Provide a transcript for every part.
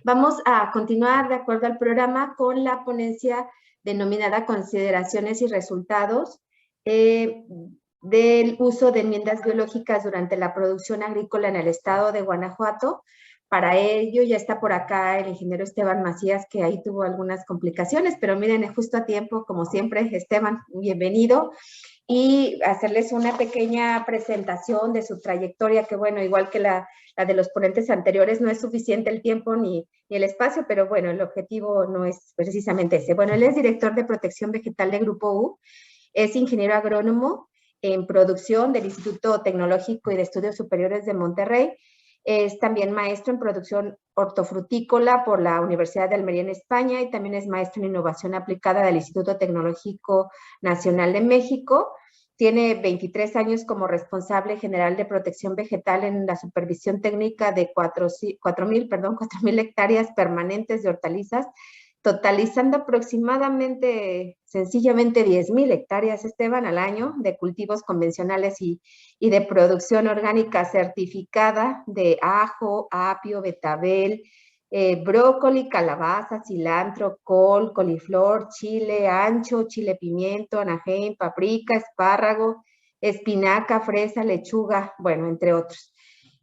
Vamos a continuar de acuerdo al programa con la ponencia denominada Consideraciones y Resultados del uso de enmiendas biológicas durante la producción agrícola en el estado de Guanajuato. Para ello ya está por acá el ingeniero Esteban Macías, que ahí tuvo algunas complicaciones, pero miren, justo a tiempo, como siempre. Esteban, bienvenido. Y hacerles una pequeña presentación de su trayectoria, que bueno, igual que la de los ponentes anteriores, no es suficiente el tiempo ni el espacio, pero bueno, el objetivo no es precisamente ese. Bueno, él es director de protección vegetal de Grupo U, es ingeniero agrónomo en producción del Instituto Tecnológico y de Estudios Superiores de Monterrey. Es también maestro en producción hortofrutícola por la Universidad de Almería en España, y también es maestro en innovación aplicada del Instituto Tecnológico Nacional de México. Tiene 23 años como responsable general de protección vegetal en la supervisión técnica de 4,000 hectáreas permanentes de hortalizas, totalizando aproximadamente, sencillamente, 10,000 hectáreas, Esteban, al año, de cultivos convencionales y de producción orgánica certificada de ajo, apio, betabel, brócoli, calabaza, cilantro, col, coliflor, chile ancho, chile pimiento, anaheim, paprika, espárrago, espinaca, fresa, lechuga, bueno, entre otros.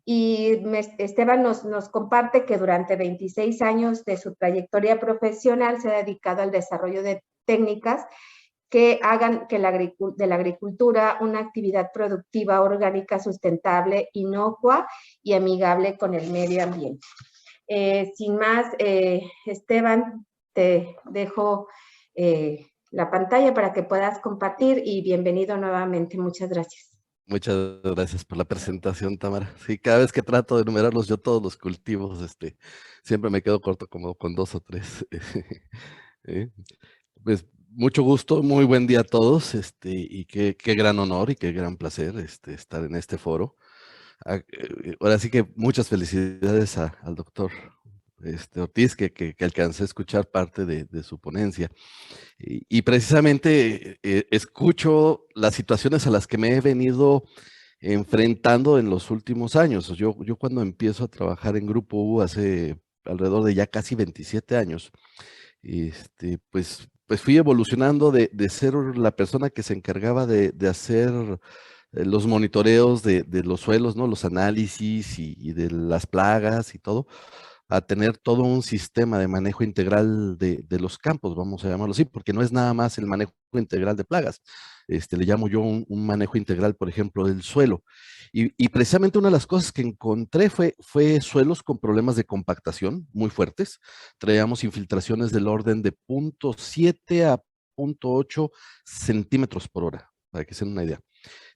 Y Esteban nos comparte que durante 26 años de su trayectoria profesional se ha dedicado al desarrollo de técnicas que hagan de la agricultura una actividad productiva, orgánica, sustentable, inocua y amigable con el medio ambiente. Sin más, Esteban, te dejo la pantalla para que puedas compartir, y bienvenido nuevamente. Muchas gracias. Muchas gracias por la presentación, Tamara. Sí, cada vez que trato de enumerarlos yo todos los cultivos, siempre me quedo corto como con 2 o 3. Pues mucho gusto, muy buen día a todos, y qué gran honor y qué gran placer estar en este foro. Ahora sí que muchas felicidades al doctor Ortiz, que alcancé a escuchar parte de su ponencia. Y precisamente escucho las situaciones a las que me he venido enfrentando en los últimos años. Yo cuando empiezo a trabajar en Grupo U hace alrededor de ya casi 27 años, pues fui evolucionando de ser la persona que se encargaba de hacer los monitoreos de los suelos, ¿no? Los análisis y de las plagas y todo, a tener todo un sistema de manejo integral de los campos, vamos a llamarlo así, porque no es nada más el manejo integral de plagas. Le llamo yo un manejo integral, por ejemplo, del suelo. Y precisamente una de las cosas que encontré fue suelos con problemas de compactación muy fuertes. Traíamos infiltraciones del orden de 0,7 a 0,8 centímetros por hora, para que se den una idea.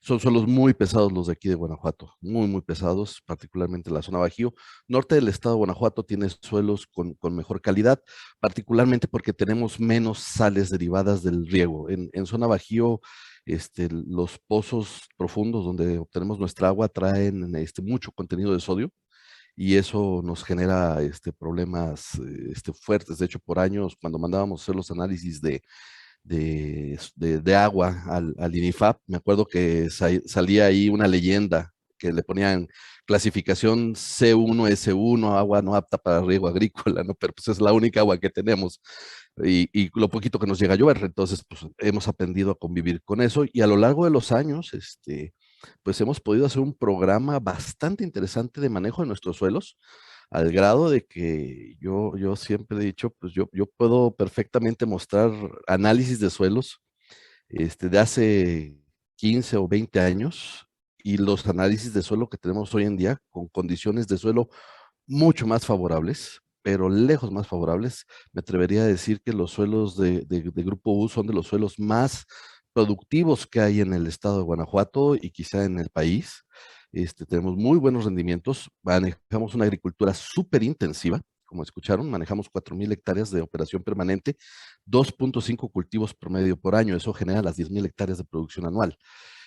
Son suelos muy pesados los de aquí de Guanajuato, muy, muy pesados, particularmente la zona Bajío. Norte del estado de Guanajuato tiene suelos con mejor calidad, particularmente porque tenemos menos sales derivadas del riego. En zona Bajío, los pozos profundos donde obtenemos nuestra agua traen mucho contenido de sodio, y eso nos genera problemas fuertes. De hecho, por años, cuando mandábamos hacer los análisis de agua al INIFAP, me acuerdo que salía ahí una leyenda que le ponían clasificación C1S1, agua no apta para riego agrícola, ¿no? Pero pues es la única agua que tenemos, y lo poquito que nos llega a llover. Entonces, pues hemos aprendido a convivir con eso, y a lo largo de los años, pues hemos podido hacer un programa bastante interesante de manejo de nuestros suelos, al grado de que yo siempre he dicho, pues yo puedo perfectamente mostrar análisis de suelos de hace 15 o 20 años, y los análisis de suelo que tenemos hoy en día, con condiciones de suelo mucho más favorables, pero lejos más favorables. Me atrevería a decir que los suelos de Grupo U son de los suelos más productivos que hay en el estado de Guanajuato y quizá en el país. Tenemos muy buenos rendimientos, manejamos una agricultura súper intensiva, como escucharon, manejamos 4,000 hectáreas de operación permanente, 2,5 cultivos promedio por año. Eso genera las 10,000 hectáreas de producción anual.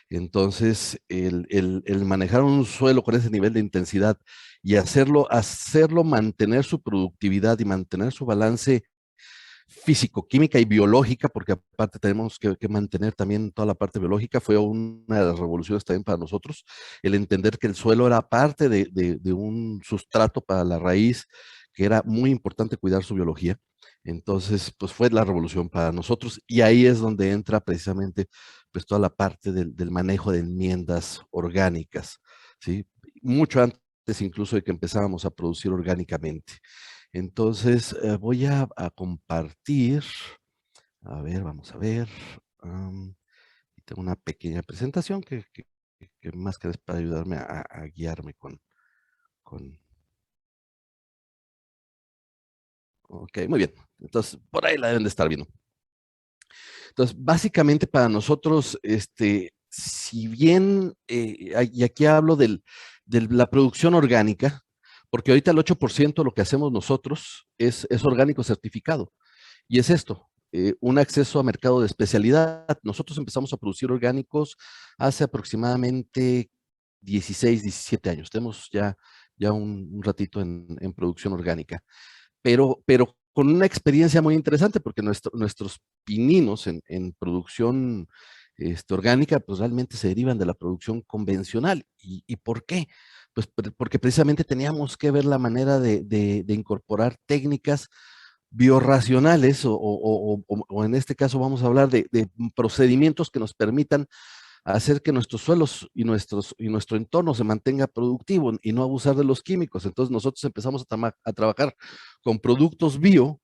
Entonces, el manejar un suelo con ese nivel de intensidad y hacerlo mantener su productividad y mantener su balance físico, química y biológica, porque aparte tenemos que mantener también toda la parte biológica, fue una de las revoluciones también para nosotros, el entender que el suelo era parte de un sustrato para la raíz, que era muy importante cuidar su biología. Entonces, pues fue la revolución para nosotros y ahí es donde entra precisamente pues toda la parte del manejo de enmiendas orgánicas, ¿sí? Mucho antes incluso de que empezábamos a producir orgánicamente. Entonces, voy a compartir, a ver, vamos a ver, tengo una pequeña presentación que más que es para ayudarme a guiarme con... Ok, muy bien. Entonces, por ahí la deben de estar viendo. Entonces, básicamente para nosotros, si bien, y aquí hablo de la producción orgánica, porque ahorita el 8% de lo que hacemos nosotros es orgánico certificado. Y es esto, un acceso a mercado de especialidad. Nosotros empezamos a producir orgánicos hace aproximadamente 16, 17 años. Tenemos ya un ratito en producción orgánica, pero con una experiencia muy interesante porque nuestros pininos en producción orgánica pues realmente se derivan de la producción convencional. ¿Y por qué? Pues porque precisamente teníamos que ver la manera de incorporar técnicas biorracionales o en este caso vamos a hablar de procedimientos que nos permitan hacer que nuestros suelos y nuestro entorno se mantenga productivo y no abusar de los químicos. Entonces nosotros empezamos a trabajar con productos bio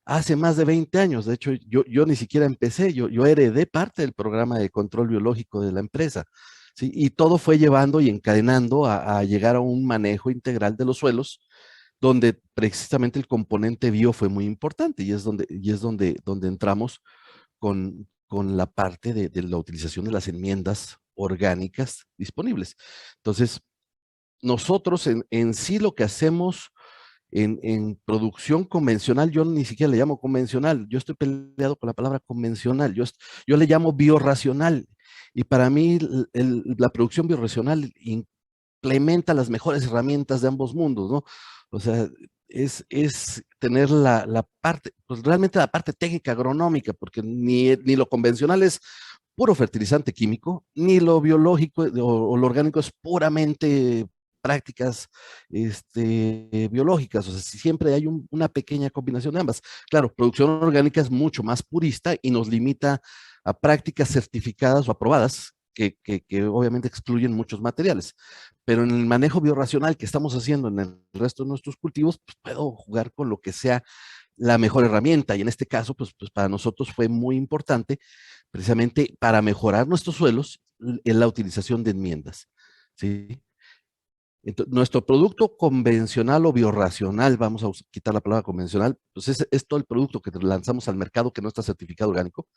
hace más de 20 años. De hecho, yo ni siquiera empecé, yo heredé parte del programa de control biológico de la empresa. ¿Sí? Y todo fue llevando y encadenando a llegar a un manejo integral de los suelos, donde precisamente el componente bio fue muy importante y es donde entramos con la parte de la utilización de las enmiendas orgánicas disponibles. Entonces, nosotros en sí lo que hacemos en producción convencional, yo ni siquiera le llamo convencional, yo estoy peleado con la palabra convencional, yo le llamo biorracional. Y para mí la producción biorracional implementa las mejores herramientas de ambos mundos, ¿no? O sea, es tener la parte, pues realmente la parte técnica agronómica, porque ni lo convencional es puro fertilizante químico, ni lo biológico o lo orgánico es puramente prácticas biológicas. O sea, siempre hay una pequeña combinación de ambas. Claro, producción orgánica es mucho más purista y nos limita a prácticas certificadas o aprobadas que obviamente excluyen muchos materiales. Pero en el manejo biorracional que estamos haciendo en el resto de nuestros cultivos, pues puedo jugar con lo que sea la mejor herramienta. Y en este caso, pues para nosotros fue muy importante, precisamente para mejorar nuestros suelos, en la utilización de enmiendas. ¿Sí? Entonces, nuestro producto convencional o biorracional, vamos a quitar la palabra convencional, pues es todo el producto que lanzamos al mercado que no está certificado orgánico,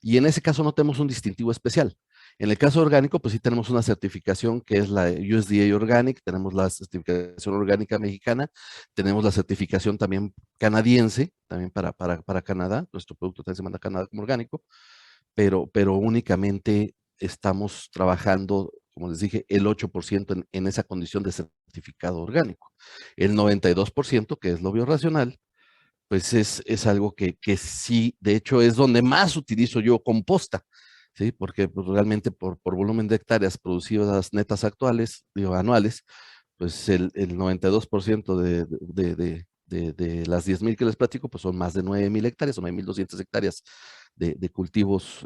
y en ese caso no tenemos un distintivo especial. En el caso orgánico, pues sí tenemos una certificación que es la USDA Organic, tenemos la certificación orgánica mexicana, tenemos la certificación también canadiense, también para Canadá, nuestro producto también se manda a Canadá como orgánico, pero únicamente estamos trabajando, como les dije, el 8% en esa condición de certificado orgánico. El 92%, que es lo biorracional, pues es algo que sí, de hecho, es donde más utilizo yo composta, ¿sí? Porque pues, realmente por volumen de hectáreas producidas netas actuales, digo, anuales, pues el 92% de las 10,000 que les platico, pues son más de 9,000 hectáreas, son 9,200 hectáreas de cultivos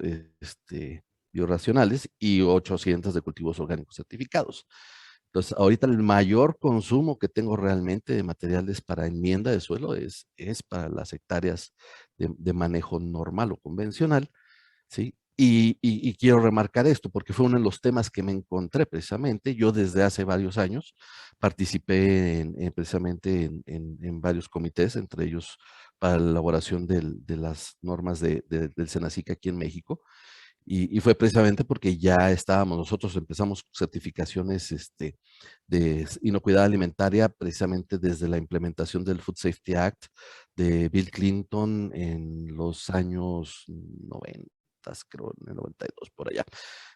biorracionales y 800 de cultivos orgánicos certificados. Entonces, ahorita el mayor consumo que tengo realmente de materiales para enmienda de suelo es para las hectáreas de manejo normal o convencional, ¿sí? Y quiero remarcar esto porque fue uno de los temas que me encontré precisamente. Yo desde hace varios años participé precisamente en varios comités, entre ellos para la elaboración de las normas del SENACIC aquí en México. Y fue precisamente porque ya estábamos, nosotros empezamos certificaciones de inocuidad alimentaria precisamente desde la implementación del Food Safety Act de Bill Clinton en los años 90. creo, en el 92, por allá.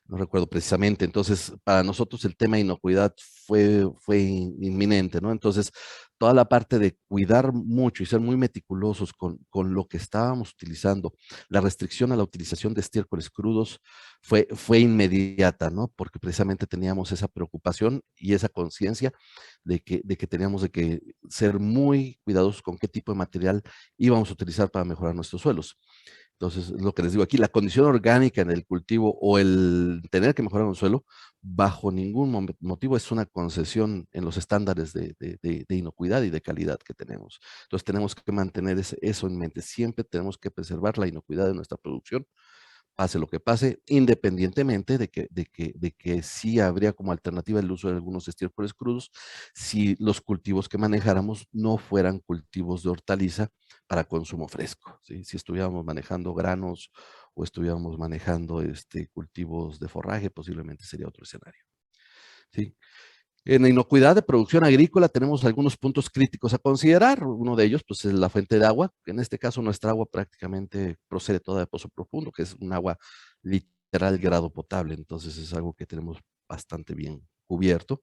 No recuerdo precisamente. Entonces, para nosotros el tema de inocuidad fue inminente, ¿no? Entonces, toda la parte de cuidar mucho y ser muy meticulosos con lo que estábamos utilizando, la restricción a la utilización de estiércoles crudos fue inmediata, ¿no? Porque precisamente teníamos esa preocupación y esa conciencia de que teníamos de que ser muy cuidadosos con qué tipo de material íbamos a utilizar para mejorar nuestros suelos. Entonces, lo que les digo aquí, la condición orgánica en el cultivo o el tener que mejorar un suelo, bajo ningún motivo es una concesión en los estándares de inocuidad y de calidad que tenemos. Entonces, tenemos que mantener eso en mente. Siempre tenemos que preservar la inocuidad de nuestra producción, pase lo que pase, independientemente de que sí habría como alternativa el uso de algunos estiércoles crudos, si los cultivos que manejáramos no fueran cultivos de hortaliza para consumo fresco, ¿sí? Si estuviéramos manejando granos o estuviéramos manejando cultivos de forraje, posiblemente sería otro escenario, ¿sí? En la inocuidad de producción agrícola tenemos algunos puntos críticos a considerar. Uno de ellos, pues, es la fuente de agua. En este caso, nuestra agua prácticamente procede toda de pozo profundo, que es un agua literal grado potable. Entonces, es algo que tenemos bastante bien cubierto.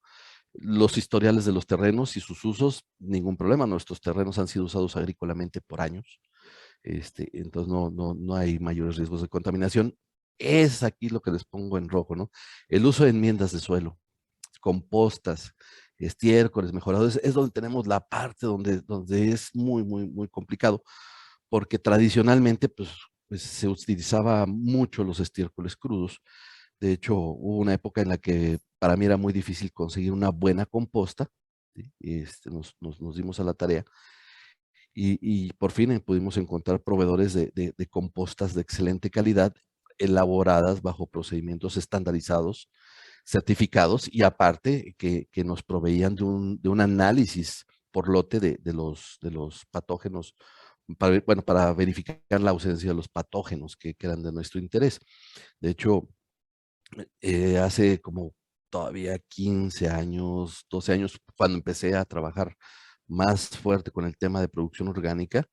Los historiales de los terrenos y sus usos, ningún problema. Nuestros terrenos han sido usados agrícolamente por años. Entonces, no hay mayores riesgos de contaminación. Es aquí lo que les pongo en rojo, ¿no? El uso de enmiendas de suelo, compostas, estiércoles, mejoradores, es donde tenemos la parte donde es muy, muy, muy complicado, porque tradicionalmente pues se utilizaba mucho los estiércoles crudos. De hecho, hubo una época en la que para mí era muy difícil conseguir una buena composta, ¿sí? Nos dimos a la tarea y por fin pudimos encontrar proveedores de compostas de excelente calidad, elaboradas bajo procedimientos estandarizados, certificados, y aparte que nos proveían de un análisis por lote de los patógenos, para verificar la ausencia de los patógenos que eran de nuestro interés. De hecho, hace como todavía 15 años, 12 años, cuando empecé a trabajar más fuerte con el tema de producción orgánica,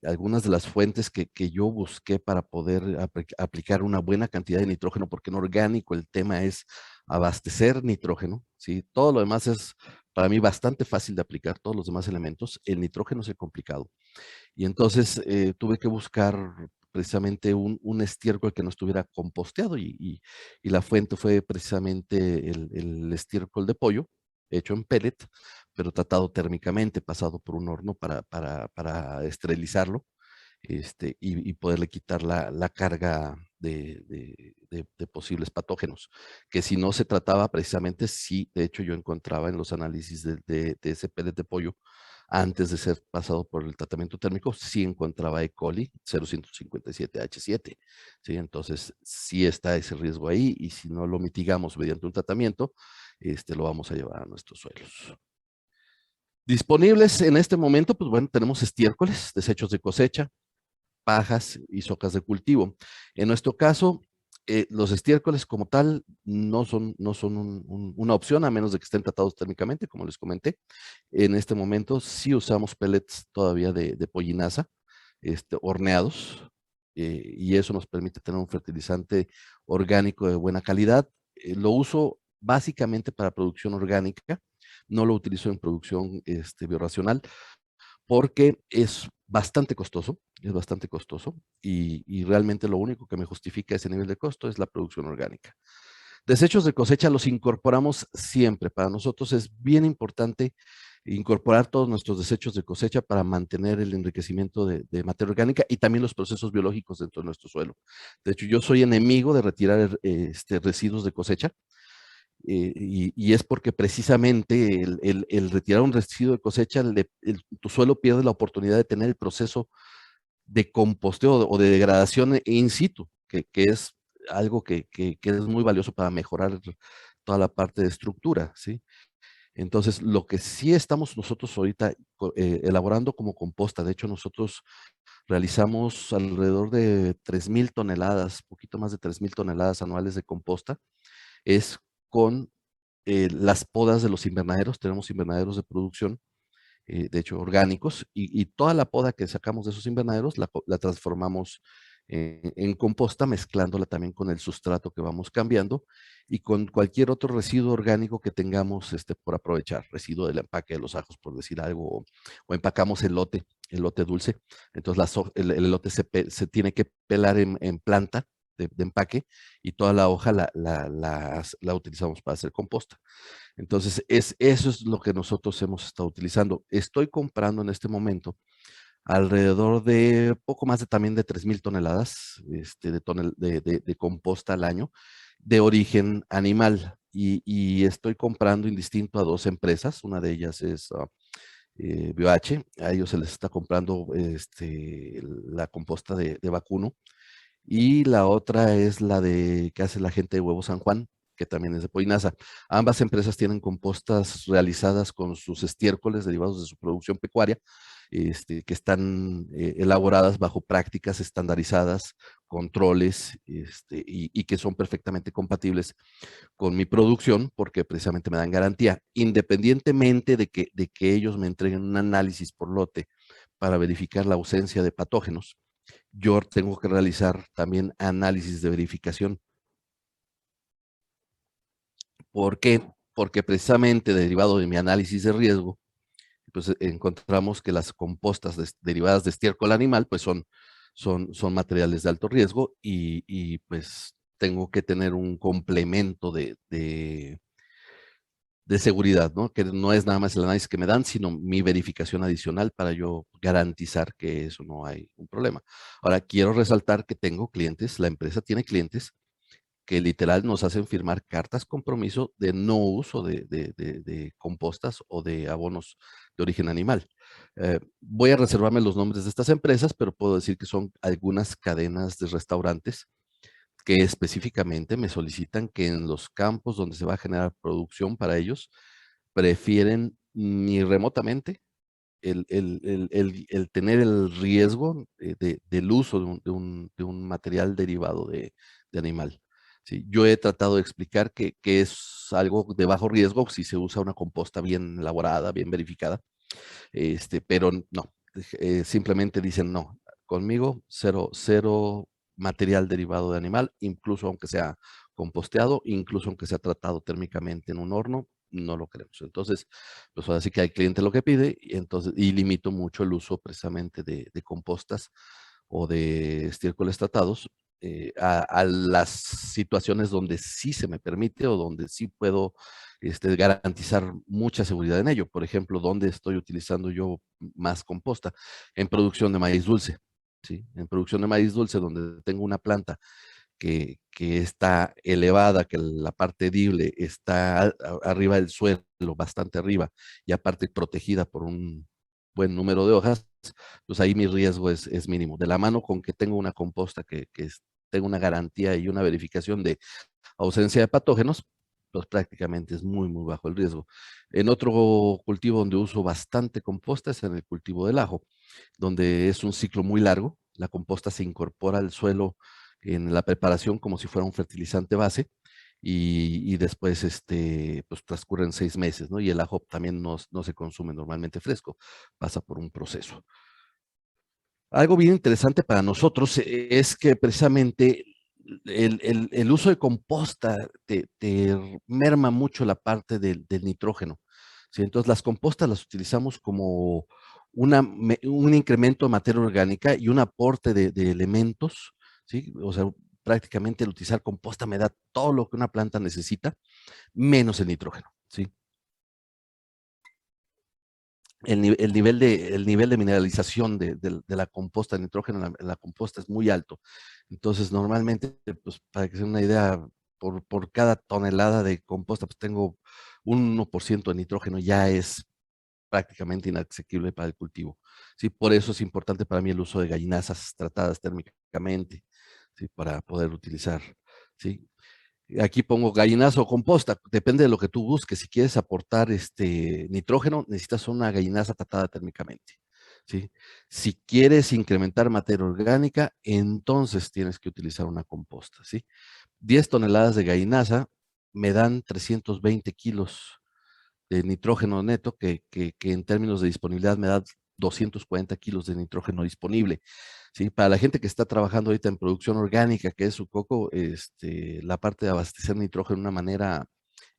algunas de las fuentes que yo busqué para poder aplicar una buena cantidad de nitrógeno, porque en orgánico el tema es abastecer nitrógeno, ¿sí? Todo lo demás es para mí bastante fácil de aplicar, todos los demás elementos. El nitrógeno es el complicado. Y entonces tuve que buscar precisamente un estiércol que no estuviera composteado, y la fuente fue precisamente el estiércol de pollo, hecho en pellet, pero tratado térmicamente, pasado por un horno para esterilizarlo, y poderle quitar la carga de posibles patógenos, que si no se trataba precisamente, sí, de hecho yo encontraba en los análisis de ese pellet de pollo, antes de ser pasado por el tratamiento térmico, sí encontraba E. coli 0.157H7, ¿sí? Entonces, sí está ese riesgo ahí, y si no lo mitigamos mediante un tratamiento, lo vamos a llevar a nuestros suelos. Disponibles en este momento, pues bueno, tenemos estiércoles, desechos de cosecha, pajas y socas de cultivo. En nuestro caso, los estiércoles como tal no son una opción, a menos de que estén tratados térmicamente, como les comenté. En este momento sí usamos pellets todavía de pollinaza, horneados, y eso nos permite tener un fertilizante orgánico de buena calidad. Lo uso básicamente para producción orgánica, no lo utilizo en producción biorracional, porque es bastante costoso, y realmente lo único que me justifica ese nivel de costo es la producción orgánica. Desechos de cosecha los incorporamos siempre. Para nosotros es bien importante incorporar todos nuestros desechos de cosecha para mantener el enriquecimiento de materia orgánica y también los procesos biológicos dentro de nuestro suelo. De hecho, yo soy enemigo de retirar residuos de cosecha, y es porque precisamente el retirar un residuo de cosecha, tu suelo pierde la oportunidad de tener el proceso de composteo o de degradación in situ, que es algo que es muy valioso para mejorar toda la parte de estructura, ¿sí? Entonces, lo que sí estamos nosotros ahorita elaborando como composta, de hecho nosotros realizamos alrededor de 3,000 toneladas, poquito más de 3,000 toneladas anuales de composta, es con las podas de los invernaderos. Tenemos invernaderos de producción, de hecho orgánicos, y toda la poda que sacamos de esos invernaderos la transformamos en composta, mezclándola también con el sustrato que vamos cambiando y con cualquier otro residuo orgánico que tengamos por aprovechar, residuo del empaque de los ajos, por decir algo, o empacamos elote dulce. Entonces el elote se tiene que pelar en planta de empaque y toda la hoja la utilizamos para hacer composta. Entonces, eso es lo que nosotros hemos estado utilizando. Estoy comprando en este momento alrededor de poco más de también de 3,000 toneladas de composta al año de origen animal. Y estoy comprando indistinto a dos empresas. Una de ellas es BioH. A ellos se les está comprando la composta de vacuno. Y la otra es la que hace la gente de Huevo San Juan, que también es de Poinasa. Ambas empresas tienen compostas realizadas con sus estiércoles derivados de su producción pecuaria, que están elaboradas bajo prácticas estandarizadas, controles, y que son perfectamente compatibles con mi producción, porque precisamente me dan garantía, independientemente de que ellos me entreguen un análisis por lote para verificar la ausencia de patógenos. Yo tengo que realizar también análisis de verificación. ¿Por qué? Porque precisamente derivado de mi análisis de riesgo, pues encontramos que las compostas derivadas de estiércol animal, pues son materiales de alto riesgo y pues tengo que tener un complemento de seguridad, ¿no? Que no es nada más el análisis que me dan, sino mi verificación adicional para yo garantizar que eso no hay un problema. Ahora, quiero resaltar que tengo clientes, la empresa tiene clientes que literal nos hacen firmar cartas compromiso de no uso de compostas o de abonos de origen animal. Voy a reservarme los nombres de estas empresas, pero puedo decir que son algunas cadenas de restaurantes que específicamente me solicitan que en los campos donde se va a generar producción para ellos, prefieren ni remotamente el tener el riesgo del uso de un material derivado de animal. ¿Sí? Yo he tratado de explicar que es algo de bajo riesgo si se usa una composta bien elaborada, bien verificada, pero no, simplemente dicen no, conmigo cero material derivado de animal, incluso aunque sea composteado, incluso aunque sea tratado térmicamente en un horno, no lo queremos. Entonces, pues ahora sí que al cliente lo que pide, y limito mucho el uso precisamente de compostas o de estiércoles tratados a las situaciones donde sí se me permite o donde sí puedo garantizar mucha seguridad en ello. Por ejemplo, donde estoy utilizando yo más composta, en producción de maíz dulce. ¿Sí? En producción de maíz dulce, donde tengo una planta que está elevada, que la parte edible está arriba del suelo, bastante arriba, y aparte protegida por un buen número de hojas, pues ahí mi riesgo es mínimo. De la mano con que tengo una composta tengo una garantía y una verificación de ausencia de patógenos, pues prácticamente es muy, muy bajo el riesgo. En otro cultivo donde uso bastante composta es en el cultivo del ajo, donde es un ciclo muy largo. La composta se incorpora al suelo en la preparación como si fuera un fertilizante base y después pues transcurren 6 meses, ¿no? Y el ajo también no se consume normalmente fresco, pasa por un proceso. Algo bien interesante para nosotros es que precisamente el uso de composta te merma mucho la parte del nitrógeno. ¿Sí? Entonces, las compostas las utilizamos como un incremento de materia orgánica y un aporte de elementos. ¿Sí? O sea, prácticamente el utilizar composta me da todo lo que una planta necesita, menos el nitrógeno. ¿Sí? El nivel de mineralización de la composta, el nitrógeno en la composta es muy alto. Entonces, normalmente, pues, para que se den una idea, por cada tonelada de composta, pues tengo un 1% de nitrógeno, ya es prácticamente inaccesible para el cultivo. ¿Sí? Por eso es importante para mí el uso de gallinazas tratadas térmicamente, ¿sí? Para poder utilizar. ¿Sí? Aquí pongo gallinazo o composta, depende de lo que tú busques. Si quieres aportar nitrógeno, necesitas una gallinaza tratada térmicamente. ¿Sí? Si quieres incrementar materia orgánica, entonces tienes que utilizar una composta. ¿Sí? 10 toneladas de gallinaza me dan 320 kilos de nitrógeno neto, que en términos de disponibilidad me da 240 kilos de nitrógeno disponible. ¿Sí? Para la gente que está trabajando ahorita en producción orgánica, que es su coco, la parte de abastecer nitrógeno de una manera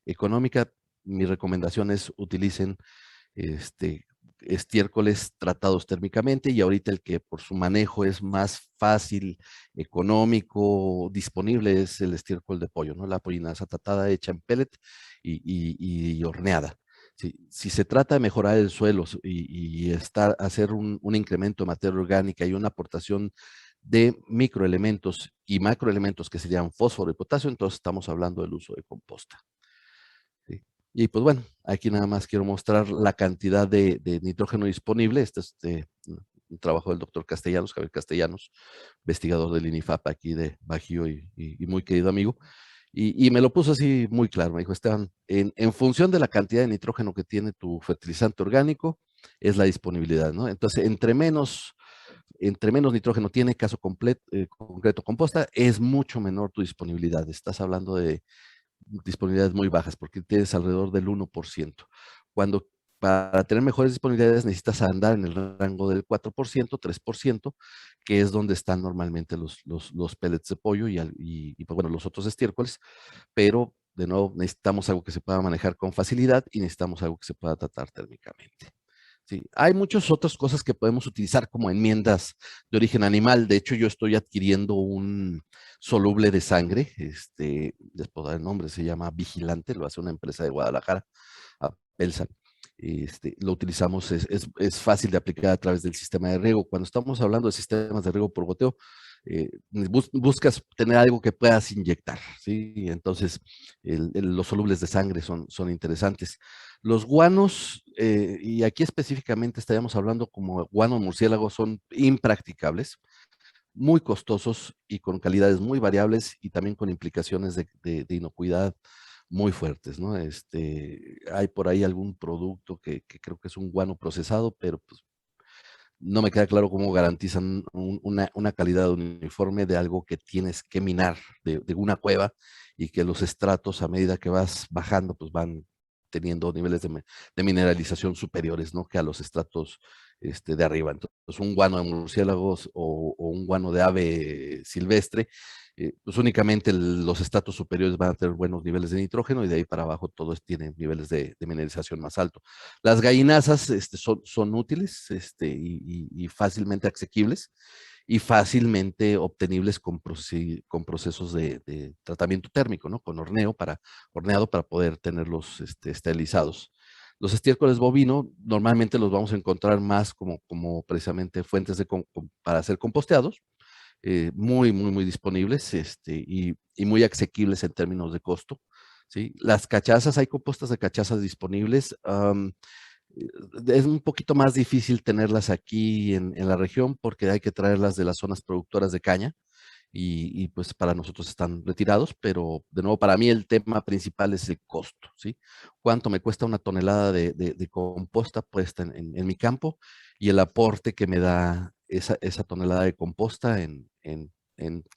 económica, mi recomendación es utilicen estiércoles tratados térmicamente, y ahorita el que por su manejo es más fácil, económico, disponible es el estiércol de pollo, ¿no? La pollinaza tratada hecha en pellet y horneada. Si se trata de mejorar el suelo y hacer un incremento de materia orgánica y una aportación de microelementos y macroelementos que serían fósforo y potasio, entonces estamos hablando del uso de composta. ¿Sí? Y pues bueno, aquí nada más quiero mostrar la cantidad de nitrógeno disponible. Este es un trabajo del doctor Castellanos, Javier Castellanos, investigador del INIFAP aquí de Bajío y muy querido amigo. Y me lo puso así muy claro. Me dijo, Esteban, en función de la cantidad de nitrógeno que tiene tu fertilizante orgánico, es la disponibilidad, ¿no? Entonces, entre menos nitrógeno tiene, concreto composta, es mucho menor tu disponibilidad. Estás hablando de disponibilidades muy bajas, porque tienes alrededor del 1%. Cuando para tener mejores disponibilidades necesitas andar en el rango del 4%, 3%, que es donde están normalmente los pellets de pollo pues bueno, los otros estiércoles, pero de nuevo necesitamos algo que se pueda manejar con facilidad y necesitamos algo que se pueda tratar térmicamente. Sí, hay muchas otras cosas que podemos utilizar como enmiendas de origen animal. De hecho, yo estoy adquiriendo un soluble de sangre, les puedo dar el nombre, se llama Vigilante, lo hace una empresa de Guadalajara, Pelsa. Lo utilizamos, es fácil de aplicar a través del sistema de riego. Cuando estamos hablando de sistemas de riego por goteo, buscas tener algo que puedas inyectar, ¿sí? Entonces, los solubles de sangre son interesantes. Los guanos, y aquí específicamente estaríamos hablando como guano murciélago, son impracticables, muy costosos y con calidades muy variables y también con implicaciones de inocuidad muy fuertes, ¿no? Hay por ahí algún producto que creo que es un guano procesado, pero pues no me queda claro cómo garantizan una calidad uniforme de algo que tienes que minar de una cueva, y que los estratos a medida que vas bajando pues van teniendo niveles de mineralización superiores, ¿no? Que a los estratos de arriba. Entonces, un guano de murciélagos o un guano de ave silvestre, pues únicamente los estratos superiores van a tener buenos niveles de nitrógeno, y de ahí para abajo todos tienen niveles de mineralización más alto. Las gallinazas son útiles y fácilmente asequibles y fácilmente obtenibles con procesos de tratamiento térmico, ¿no? Con horneado para poder tenerlos esterilizados. Los estiércoles bovino normalmente los vamos a encontrar más como precisamente fuentes para ser composteados, muy disponibles y muy asequibles en términos de costo. ¿Sí? Las cachazas, hay compostas de cachazas disponibles. Es un poquito más difícil tenerlas aquí en la región, porque hay que traerlas de las zonas productoras de caña y pues para nosotros están retirados, pero de nuevo para mí el tema principal es el costo, ¿sí? ¿Cuánto me cuesta una tonelada de composta puesta en mi campo, y el aporte que me da esa tonelada de composta en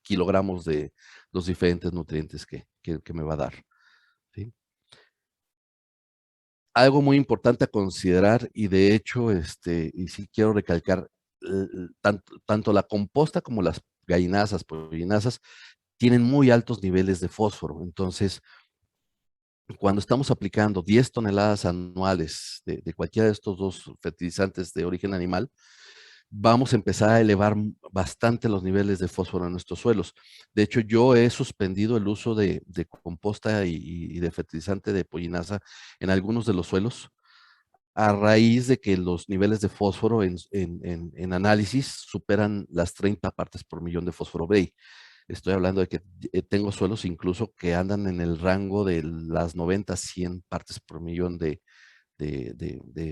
kilogramos de los diferentes nutrientes que me va a dar, ¿sí? Algo muy importante a considerar, y de hecho, y sí quiero recalcar, tanto la composta como las gallinazas, pollinazas, tienen muy altos niveles de fósforo. Entonces, cuando estamos aplicando 10 toneladas anuales de cualquiera de estos dos fertilizantes de origen animal, vamos a empezar a elevar bastante los niveles de fósforo en nuestros suelos. De hecho, yo he suspendido el uso de composta y de fertilizante de pollinaza en algunos de los suelos, a raíz de que los niveles de fósforo en análisis superan las 30 partes por millón de fósforo Bray. Estoy hablando de que tengo suelos incluso que andan en el rango de las 90, 100 partes por millón de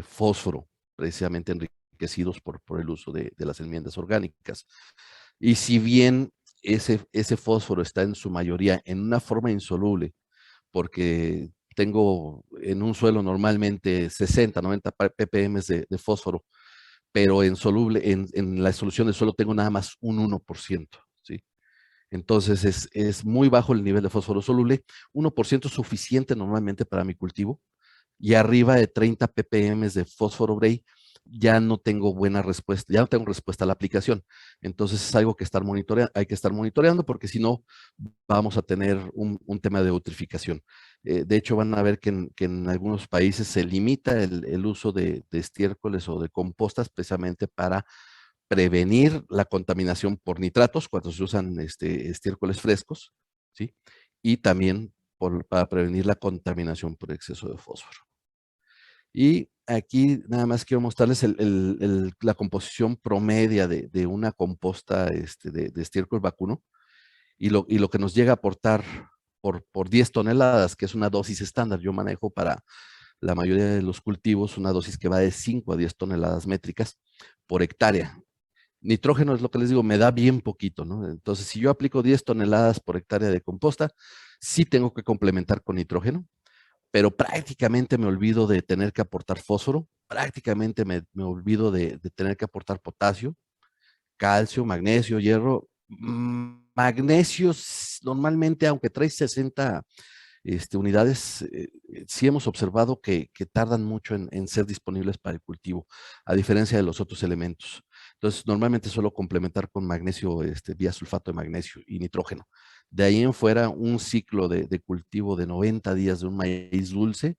fósforo, precisamente enriquecidos por el uso de las enmiendas orgánicas. Y si bien ese fósforo está en su mayoría en una forma insoluble, porque tengo en un suelo normalmente 60, 90 ppm de fósforo, pero en la solución del suelo tengo nada más un 1%, ¿sí? Entonces es muy bajo el nivel de fósforo soluble, 1% es suficiente normalmente para mi cultivo, y arriba de 30 ppm de fósforo Bray ya no tengo buena respuesta, ya no tengo respuesta a la aplicación. Entonces es algo que hay que estar monitoreando porque si no vamos a tener un tema de eutrificación. De hecho, van a ver que en algunos países se limita el uso de estiércoles o de compostas precisamente para prevenir la contaminación por nitratos cuando se usan estiércoles frescos, ¿sí? Y también para prevenir la contaminación por exceso de fósforo. Y aquí nada más quiero mostrarles la composición promedia de una composta de estiércol vacuno y lo que nos llega a aportar por 10 toneladas, que es una dosis estándar. Yo manejo para la mayoría de los cultivos una dosis que va de 5 a 10 toneladas métricas por hectárea. Nitrógeno es lo que les digo, me da bien poquito, ¿no? Entonces, si yo aplico 10 toneladas por hectárea de composta, sí tengo que complementar con nitrógeno, pero prácticamente me olvido de tener que aportar fósforo, prácticamente me olvido de tener que aportar potasio, calcio, magnesio, hierro. Magnesio, normalmente, aunque trae 60 unidades, sí hemos observado que tardan mucho en ser disponibles para el cultivo, a diferencia de los otros elementos. Entonces, normalmente suelo complementar con magnesio, vía sulfato de magnesio y nitrógeno. De ahí en fuera, un ciclo de cultivo de 90 días de un maíz dulce,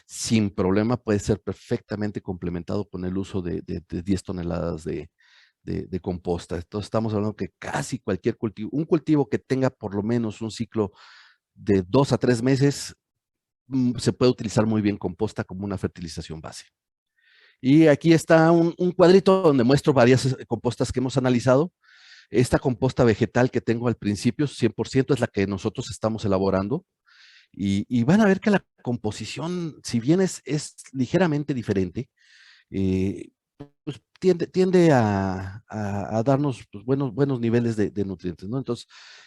sin problema puede ser perfectamente complementado con el uso de 10 toneladas de composta. Entonces, estamos hablando que casi cualquier cultivo, un cultivo que tenga por lo menos un ciclo de 2 a 3 meses, se puede utilizar muy bien composta como una fertilización base. Y aquí está un cuadrito donde muestro varias compostas que hemos analizado. Esta composta vegetal que tengo al principio, 100%, es la que nosotros estamos elaborando. Y van a ver que la composición, si bien es ligeramente diferente, eh, pues tiende a darnos pues, buenos niveles de nutrientes, ¿no? Entonces,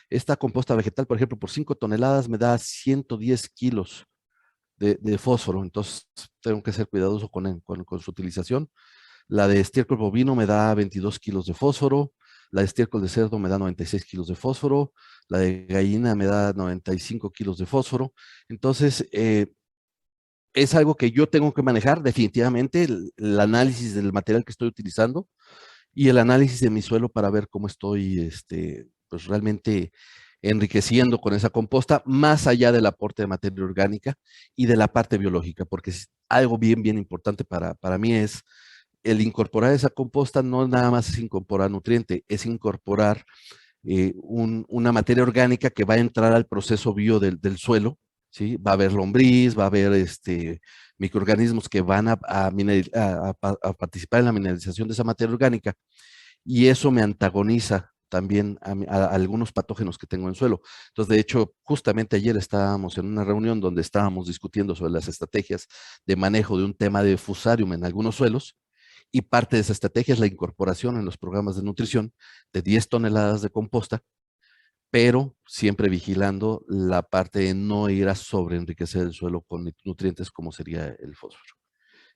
esta composta vegetal, por ejemplo, por 5 toneladas me da 110 kilos de fósforo, entonces tengo que ser cuidadoso con su utilización. La de estiércol bovino me da 22 kilos de fósforo, la de estiércol de cerdo me da 96 kilos de fósforo, la de gallina me da 95 kilos de fósforo. Entonces, es algo que yo tengo que manejar definitivamente, el análisis del material que estoy utilizando y el análisis de mi suelo para ver cómo estoy pues realmente enriqueciendo con esa composta, más allá del aporte de materia orgánica y de la parte biológica, porque es algo bien importante para mí es el incorporar esa composta, no nada más es incorporar nutriente, es incorporar una materia orgánica que va a entrar al proceso bio del suelo, ¿sí? Va a haber lombriz, va a haber microorganismos que van a participar en la mineralización de esa materia orgánica y eso me antagoniza también a algunos patógenos que tengo en suelo. Entonces, de hecho, justamente ayer estábamos en una reunión donde estábamos discutiendo sobre las estrategias de manejo de un tema de fusarium en algunos suelos y parte de esa estrategia es la incorporación en los programas de nutrición de 10 toneladas de composta, pero siempre vigilando la parte de no ir a sobreenriquecer el suelo con nutrientes como sería el fósforo.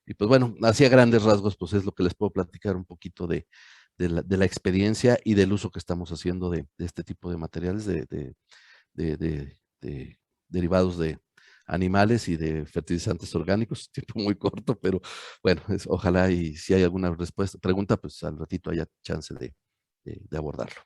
Y pues bueno, así a grandes rasgos, pues es lo que les puedo platicar un poquito de la experiencia y del uso que estamos haciendo de este tipo de materiales, de derivados de animales y de fertilizantes orgánicos. Tiempo muy corto, pero bueno, ojalá y si hay alguna respuesta, pregunta, pues al ratito haya chance de abordarlo.